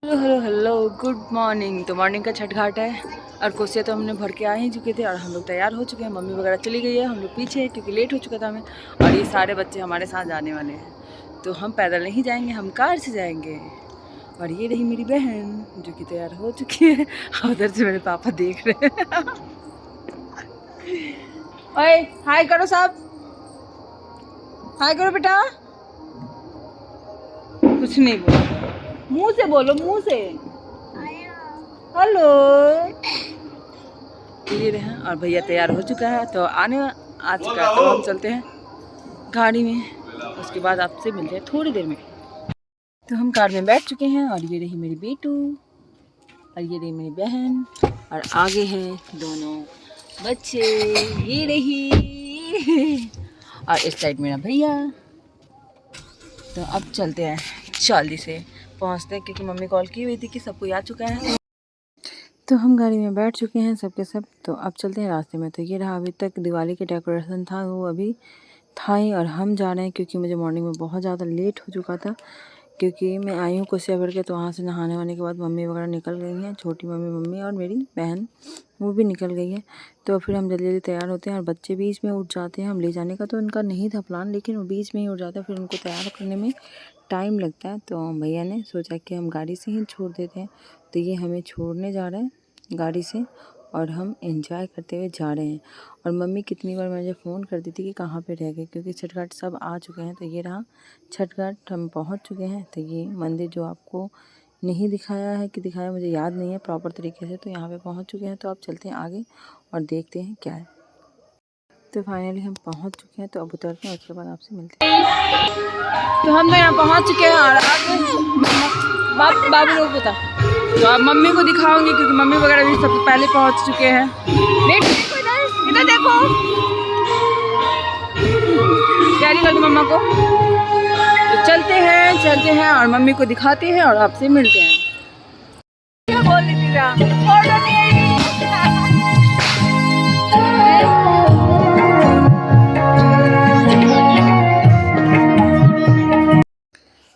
Hello hello hello, good morning. तो morning का छठ घाट है और कोसिया तो हमने भर के आ ही चुके थे और हम लोग तैयार हो चुके हैं। मम्मी वगैरह चली गई है, हम लोग पीछे क्योंकि लेट हो चुका था हमें। और ये सारे बच्चे हमारे साथ जाने वाले हैं, तो हम पैदल नहीं जाएंगे, हम कार से जाएंगे। और ये रही मेरी बहन जो कि तैयार हो चुकी है। उधर से मेरे पापा देख रहे हैं। ओए हाय करो सब, हाय करो बेटा। कुछ नहीं बोलो, मुंह से बोलो, मुंह से हेलो। ये रहे हैं और भैया तैयार हो चुका है, तो आने आ चुका है। तो हम चलते हैं गाड़ी में, उसके बाद आपसे मिलते हैं थोड़ी देर में। तो हम कार में बैठ चुके हैं और ये रही मेरी बेटू और ये रही मेरी बहन और आगे हैं दोनों बच्चे, ये रही। और इस साइड मेरा भैया। तो अब चलते हैं, जल्दी से पहुंचते हैं क्योंकि मम्मी कॉल की हुई थी कि सब कोई आ चुका है। तो हम गाड़ी में बैठ चुके हैं सबके सब। तो अब चलते हैं रास्ते में। तो ये रहा, अभी तक दिवाली के डेकोरेशन था वो अभी था ही, और हम जा रहे हैं क्योंकि मुझे मॉर्निंग में बहुत ज़्यादा लेट हो चुका था। क्योंकि मैं आई हूँ कोसिया भर के, तो वहाँ से नहाने वाने के बाद मम्मी वगैरह निकल गई हैं, छोटी मम्मी मम्मी और मेरी बहन वो भी निकल गई है। तो फिर हम जल्दी जल्दी तैयार होते हैं और बच्चे बीच में उठ जाते हैं। हम ले जाने का तो उनका नहीं था प्लान, लेकिन वो बीच में ही उठ जाता है, फिर उनको तैयार करने में टाइम लगता है। तो भैया ने सोचा कि हम गाड़ी से ही छोड़ देते हैं। तो ये हमें छोड़ने जा रहे हैं गाड़ी से और हम एंजॉय करते हुए जा रहे हैं। और मम्मी कितनी बार मुझे फ़ोन करती थी कि कहाँ पे रह गए, क्योंकि छठ घाट सब आ चुके हैं। तो ये रहा छठ घाट, हम पहुँच चुके हैं। तो ये मंदिर जो आपको नहीं दिखाया है कि दिखाया, मुझे याद नहीं है प्रॉपर तरीके से, तो यहाँ पे पहुँच चुके हैं। तो अब चलते हैं आगे और देखते हैं क्या है। तो फाइनली हम पहुँच चुके हैं, तो अब उतरते हैं, उसके बाद आपसे मिलते हैं। तो हम तो यहाँ पहुँच चुके हैं और आगे बाबू लोग बता, तो अब मम्मी को दिखाऊंगी क्योंकि मम्मी वगैरह भी सबसे पहले पहुँच चुके हैं। देखो इधर, इधर देखो, तैयारी कर दो मम्मा को। तो चलते हैं और मम्मी को दिखाते हैं और आपसे मिलते हैं। क्या बोल रही थी?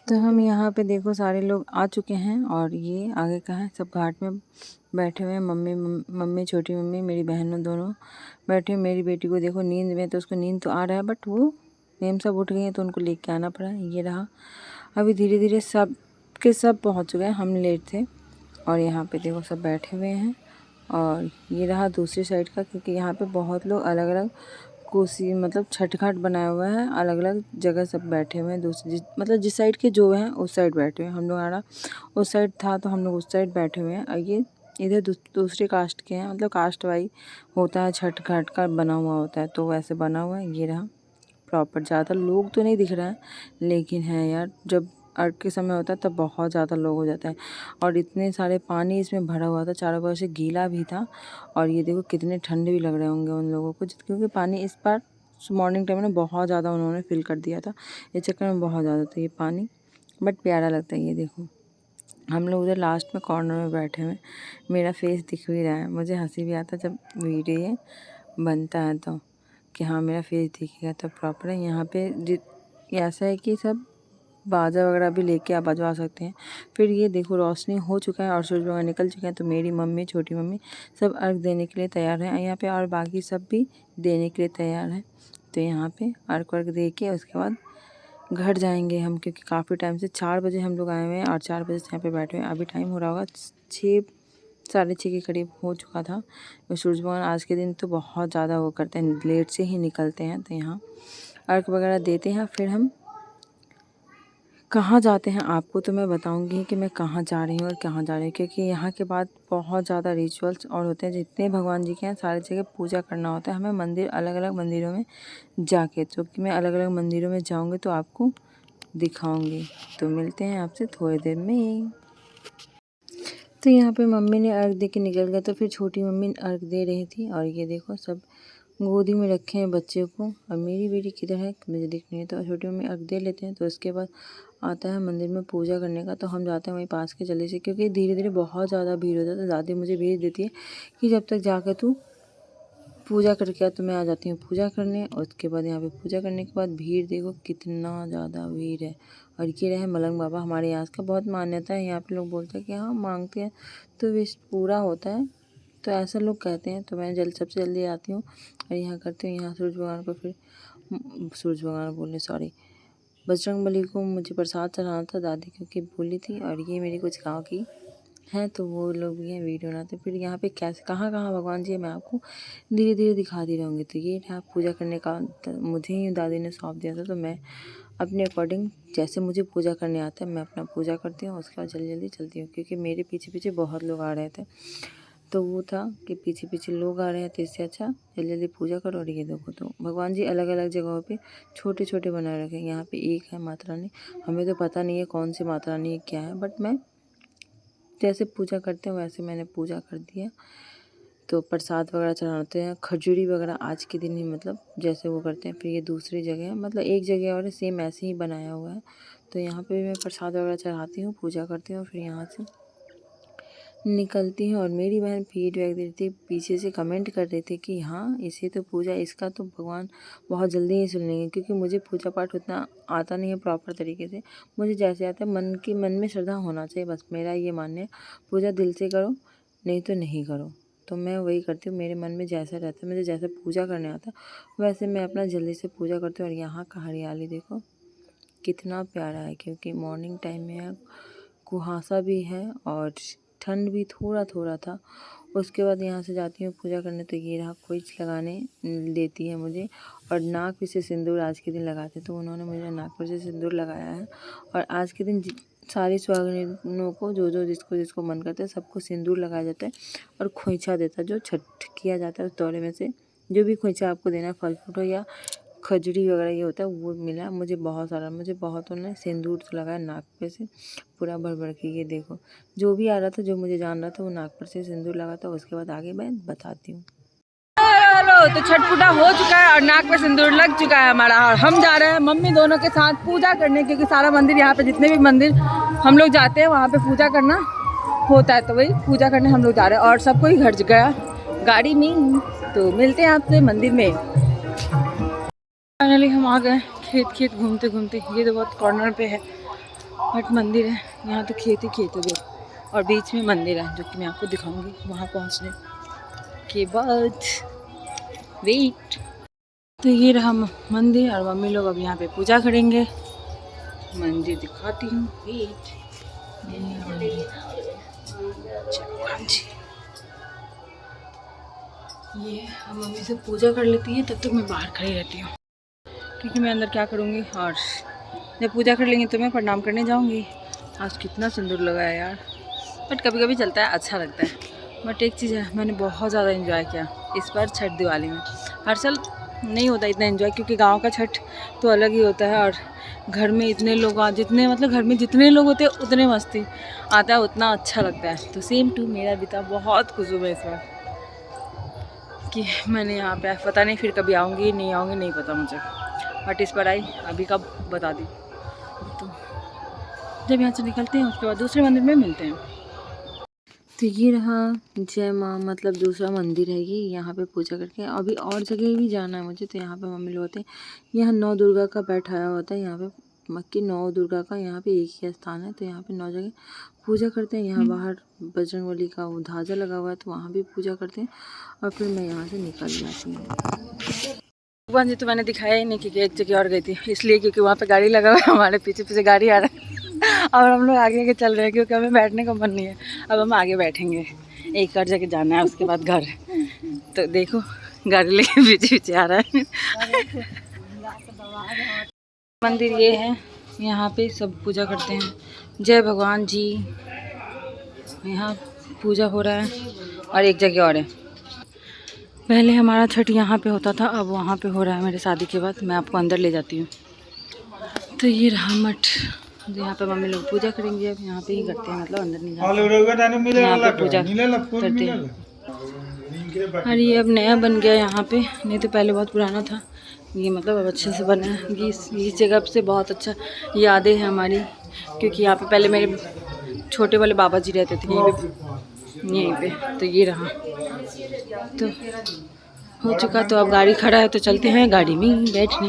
तो हम यहाँ पे देखो सारे लोग आ चुके हैं और ये आगे का है, सब घाट में बैठे हुए हैं। मम्मी छोटी मम्मी मेरी बहनों दोनों बैठे। मेरी बेटी को देखो नींद में, तो उसको नींद तो आ रहा है, बट वो मेम सब उठ गई हैं तो उनको लेके आना पड़ा। ये रहा, अभी धीरे धीरे सब के सब पहुँच चुके हैं, हम लेट थे। और यहाँ पे देखो सब बैठे हुए हैं। और ये रहा दूसरी साइड का, क्योंकि यहाँ पे बहुत लोग अलग अलग कोसी मतलब छठ घाट बनाया हुआ है, अलग अलग जगह सब बैठे हुए हैं। दूसरी मतलब जिस साइड के जो हैं उस साइड बैठे हुए हैं। हम लोग आना उस साइड था तो हम लोग उस साइड बैठे हुए हैं। और ये इधर दूसरे कास्ट के हैं, मतलब कास्ट वाइज होता है, छठ घाट का बना हुआ होता है, तो वैसे बना हुआ है। ये रहा प्रॉपर, ज़्यादा लोग तो नहीं दिख रहा है, लेकिन है यार, जब अर्घ के समय होता है तब बहुत ज़्यादा लोग हो जाता है। और इतने सारे पानी इसमें भरा हुआ था, चारों बगल से गीला भी था। और ये देखो कितने ठंडे भी लग रहे होंगे उन लोगों को, क्योंकि पानी इस बार मॉर्निंग टाइम में बहुत ज़्यादा उन्होंने फिल कर दिया था, इस चक्कर में बहुत ज़्यादा था ये पानी। बट प्यारा लगता है। ये देखो हम लोग उधर लास्ट में कॉर्नर में बैठे हुए, मेरा फेस दिख भी रहा है। मुझे हंसी भी आता है जब वीडियो बनता है तो, कि हाँ मेरा फेस दिखेगा तो प्रॉपर है। यहाँ पे ऐसा है कि सब बाजा वगैरह भी लेके आप बजवा सकते हैं। फिर ये देखो रोशनी हो चुका है और सूरज वगैरह निकल चुके हैं। तो मेरी मम्मी छोटी मम्मी सब अर्घ देने के लिए तैयार है यहाँ पे, और बाकी सब भी देने के लिए तैयार है। तो यहाँ पे अर्घ दे के उसके बाद घर जाएंगे हम, क्योंकि काफ़ी टाइम से 4 बजे हम लोग आए हुए हैं और 4 बजे से यहाँ पे बैठे हुए हैं। अभी टाइम हो रहा होगा 6 साढ़े 6 के करीब हो चुका था। तो सूरज भगवान आज के दिन तो बहुत ज़्यादा वो करते हैं, लेट से ही निकलते हैं। तो यहाँ अर्घ वगैरह देते हैं, फिर हम कहाँ जाते हैं आपको तो मैं बताऊंगी कि मैं कहाँ जा रही हूँ और कहाँ जा रही हूँ, क्योंकि यहाँ के बाद बहुत ज़्यादा रिचुअल्स और होते हैं। जितने भगवान जी के हैं सारी जगह पूजा करना होता है हमें, मंदिर अलग अलग मंदिरों में जाके। तो कि मैं अलग अलग मंदिरों में जाऊँगी तो आपको दिखाऊँगी। तो मिलते हैं आपसे थोड़ी देर में। तो यहाँ पे मम्मी ने अर्घ दे के निकल गया, तो फिर छोटी मम्मी अर्घ दे रही थी। और ये देखो सब गोदी में रखे हैं बच्चे को। और मेरी बेटी किधर है मुझे दिख नहीं है। तो छोटी मम्मी अर्घ दे लेते हैं, तो उसके बाद आता है मंदिर में पूजा करने का। तो हम जाते हैं वहीं पास के जल्दी से, क्योंकि धीरे धीरे बहुत ज़्यादा भीड़ हो जाता है। दादी मुझे भेज देती है कि जब तक जाकर तू पूजा करके आ, तो मैं आ जाती हूँ पूजा करने। और उसके बाद यहाँ पे पूजा करने के बाद भीड़ देखो कितना ज़्यादा भीड़ है। और ये रहे मलंग बाबा। हमारे यहाँ का बहुत मान्यता है, यहाँ पे लोग बोलते हैं कि हाँ मांगते हैं तो विश पूरा होता है, तो ऐसा लोग कहते हैं। तो मैं सबसे जल्दी आती हूँ और यहाँ करती हूँ। यहाँ सूरज भगवान को, फिर सूरज भगवान बोलने सॉरी, बजरंगबली को मुझे प्रसाद चढ़ाना था, दादी क्योंकि बोली थी। और ये मेरी कुछ गाँव की हैं तो वो लोग भी हैं वीडियो बनाते। फिर यहाँ पे कैसे कहाँ कहाँ भगवान जी है मैं आपको धीरे धीरे दिखाती रहूँगी। तो ये था पूजा करने का, मुझे ही दादी ने सौंप दिया था, तो मैं अपने अकॉर्डिंग जैसे मुझे पूजा करने आता है मैं अपना पूजा करती हूँ। उसके बाद जल्दी जल्दी चलती हूँ, क्योंकि मेरे पीछे पीछे बहुत लोग आ रहे थे। तो वो था कि पीछे पीछे लोग आ रहे हैं, तो इससे अच्छा जल्दी जल्दी पूजा करो। और ये देखो, तो भगवान जी अलग अलग जगहों पे छोटे छोटे बनाए रखे हैं। यहाँ पे एक है माता रानी, हमें तो पता नहीं है कौन सी माता रानी क्या है, बट मैं जैसे पूजा करते हैं वैसे मैंने पूजा कर दिया। तो प्रसाद वगैरह चढ़ाते हैं, खजूरी वगैरह आज के दिन ही मतलब जैसे वो करते हैं। फिर ये दूसरी जगह है, मतलब एक जगह और सेम ऐसे ही बनाया हुआ है। तो यहाँ पे मैं प्रसाद वगैरह चढ़ाती हूँ, पूजा करती हूँ, फिर यहाँ से निकलती हूँ। और मेरी बहन फीडबैक दे रही थी, पीछे से कमेंट कर रही थी कि हाँ इसे तो पूजा, इसका तो भगवान बहुत जल्दी ही सुन लेंगे, क्योंकि मुझे पूजा पाठ उतना आता नहीं है प्रॉपर तरीके से। मुझे जैसे आता है, मन में श्रद्धा होना चाहिए, बस मेरा ये मानना है। पूजा दिल से करो, नहीं तो नहीं करो। तो मैं वही करती हूँ, मेरे मन में जैसा रहता है, मुझे जैसे पूजा करने आता है वैसे मैं अपना जल्दी से पूजा करती हूँ। और यहाँ का हरियाली देखो कितना प्यारा है, क्योंकि मॉर्निंग टाइम में है, कुहासा भी है और ठंड भी थोड़ा थोड़ा था। उसके बाद यहाँ से जाती हूँ पूजा करने। तो ये रहा खोइच लगाने देती है मुझे, और नाक पे से सिंदूर आज के दिन लगाते, तो उन्होंने मुझे नाक पर से सिंदूर लगाया है। और आज के दिन सारी सुहागिनों को जो जिसको जिसको मन करता है सबको सिंदूर लगाया जाता है और खोइचा देता है। जो छठ किया जाता है उस दौरे में से जो भी खोइचा आपको देना है, फल फ्रूट हो या खजूरी वगैरह ये होता है, वो मिला मुझे बहुत सारा। मुझे बहुतों ने सिंदूर तो लगाया नाक पे से पूरा भर भर के। ये देखो जो भी आ रहा था, जो मुझे जान रहा था, वो नाक पर से सिंदूर लगा था। उसके बाद आगे मैं बताती हूँ। हेलो, तो छठ पूजा हो चुका है और नाक पे सिंदूर लग चुका है हमारा। और हम जा रहे हैं मम्मी दोनों के साथ पूजा करने, क्योंकि सारा मंदिर यहाँ पे जितने भी मंदिर हम लोग जाते हैं वहाँ पे पूजा करना होता है। तो वही पूजा करने हम लोग जा रहे हैं और सब कोई घर गया गाड़ी में। तो मिलते हैं आपसे मंदिर में। फाइनली हम आ गए खेत घूमते घूमते। ये तो बहुत कॉर्नर पे है बट मंदिर है, यहाँ तो खेत ही खेत है देखो, और बीच में मंदिर है जो कि मैं आपको दिखाऊंगी वहाँ पहुँचने के बाद। वेट, तो ये रहा मंदिर और मम्मी लोग अब यहाँ पे पूजा करेंगे। मंदिर दिखाती हूँ, वेट। ये हम मम्मी से पूजा कर लेती हैं, तब तक मैं बाहर खड़ी रहती हूँ, क्योंकि मैं अंदर क्या करूँगी। और जब पूजा कर लेंगे तो मैं प्रणाम करने जाऊँगी। आज कितना सिंदूर लगा है यार, बट कभी कभी चलता है, अच्छा लगता है। बट एक चीज़ है, मैंने बहुत ज़्यादा एंजॉय किया इस बार छठ दिवाली में। हर साल नहीं होता इतना एंजॉय, क्योंकि गांव का छठ तो अलग ही होता है। और घर में इतने लोग जितने मतलब घर में जितने लोग होते हैं उतने मस्ती आता है, उतना अच्छा लगता है। तो सेम टू मेरा भी था, बहुत खुश हूँ मैं इस बार कि मैंने यहाँ पे, पता नहीं फिर कभी आऊँगी नहीं आऊँगी नहीं पता मुझे, बट इस बार आई। अभी कब बता दी। तो जब यहाँ से निकलते हैं उसके बाद दूसरे मंदिर में मिलते हैं। तो ये रहा जय माँ, मतलब दूसरा मंदिर है ये। यहाँ पे पूजा करके अभी और जगह भी जाना है मुझे। तो यहाँ पे मम्मी लोग होते हैं, यहाँ 9 दुर्गा का बैठाया होता है। यहाँ पे मक्की 9 दुर्गा का यहाँ पे एक ही स्थान है, तो यहाँ पे 9 जगह पूजा करते हैं। यहाँ बाहर बजरंगबली का वो ध्वजा लगा हुआ है, तो वहाँ भी पूजा करते हैं। और फिर मैं यहाँ से निकल जाती हूँ। भगवान जी तो मैंने दिखाया ही नहीं, क्योंकि एक जगह और गई थी इसलिए, क्योंकि वहाँ पे गाड़ी लगा हुआ है, हमारे पीछे पीछे गाड़ी आ रहा है और हम लोग आगे आगे चल रहे हैं, क्योंकि हमें बैठने का मन नहीं है। अब हम आगे बैठेंगे, एक और जगह जाना है, उसके बाद घर। तो देखो गाड़ी लेके पीछे पीछे आ रहा है मंदिर ये है, यहाँ पे सब पूजा करते हैं। जय भगवान जी, यहाँ पूजा हो रहा है। और एक जगह और है, पहले हमारा छठ यहाँ पे होता था, अब वहाँ पे हो रहा है मेरे शादी के बाद। मैं आपको अंदर ले जाती हूँ। तो ये रहा मठ, यहाँ पे मम्मी लोग पूजा करेंगे। अब यहाँ पे ही करते हैं, मतलब अंदर नहीं जाते, यहाँ पे पूजा करते हैं। और ये अब नया बन गया यहाँ पे, नहीं तो पहले बहुत पुराना था ये, मतलब अब अच्छे से बना है। इस जगह से बहुत अच्छा यादें हैं हमारी, क्योंकि यहाँ पे पहले मेरे छोटे वाले बाबा जी रहते थे यहीं पे। तो ये रहा, तो हो चुका। तो अब गाड़ी खड़ा है, तो चलते हैं गाड़ी में बैठने।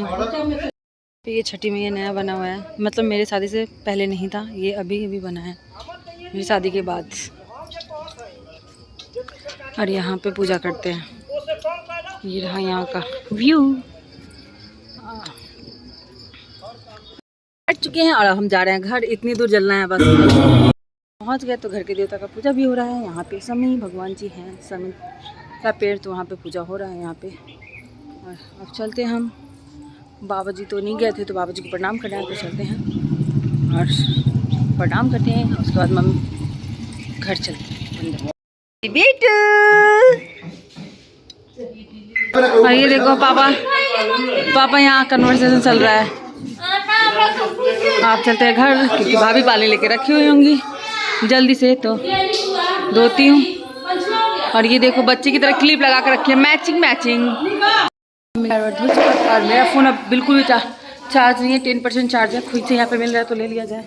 ये छठी में ये नया बना हुआ है, मतलब मेरे शादी से पहले नहीं था, ये अभी अभी बना है मेरी शादी के बाद। और यहाँ पे पूजा करते हैं। ये रहा यहाँ का व्यू। बैठ चुके हैं और हम जा रहे हैं घर। इतनी दूर चलना है बस, पहुँच गए तो घर के देवता का पूजा भी हो रहा है। यहाँ पे समी भगवान जी हैं, समी का पेड़, तो वहाँ पे पूजा हो रहा है यहाँ पे। और अब चलते हैं हम। बाबा जी तो नहीं गए थे, तो बाबा जी को प्रणाम करना है, तो चलते हैं और प्रणाम करते हैं। उसके बाद मम्मी घर चलते हैं। बेटू, और ये देखो पापा यहाँ कन्वर्सेशन चल रहा है। आप चलते हैं घर, क्योंकि भाभी पानी लेके रखी हुई होंगी, जल्दी से तो धोती हूँ। और ये देखो बच्चे की तरह क्लिप लगा कर रखी है, मैचिंग। और मेरा फ़ोन अब बिल्कुल भी चार्ज नहीं है, 10% चार्ज है। खुद से यहाँ पे मिल रहा है तो ले लिया जाए।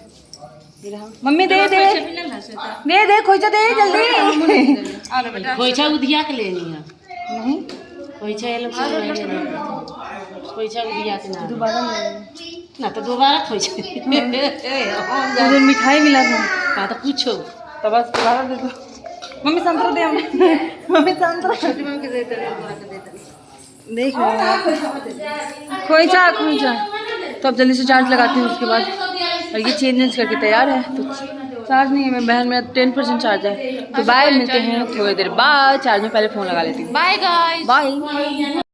मम्मी दे खोइचा दे जल्दी। खोइचा उधिया के लेनी है। नहीं खोइचा ये लोग खोइचा उधिया के ना दोबारा ना तो दोबारा खोइचा उधर मिठाई मिला था। हाँ तो पूछो तो बस दोबारा दे दो। मम्मी संतरा दे हमें। मम्मी संतरा देख खोइचा। तो अब जल्दी से चार्ज लगाती हूँ, उसके बाद। और ये चेंज करके तैयार है, तो चार्ज नहीं है मेरी बहन, मेरा 10% चार्ज है। तो बाय, मिलते हैं थोड़ी देर बाद। चार्ज में पहले फ़ोन लगा लेती हूँ। Bye guys. बाय।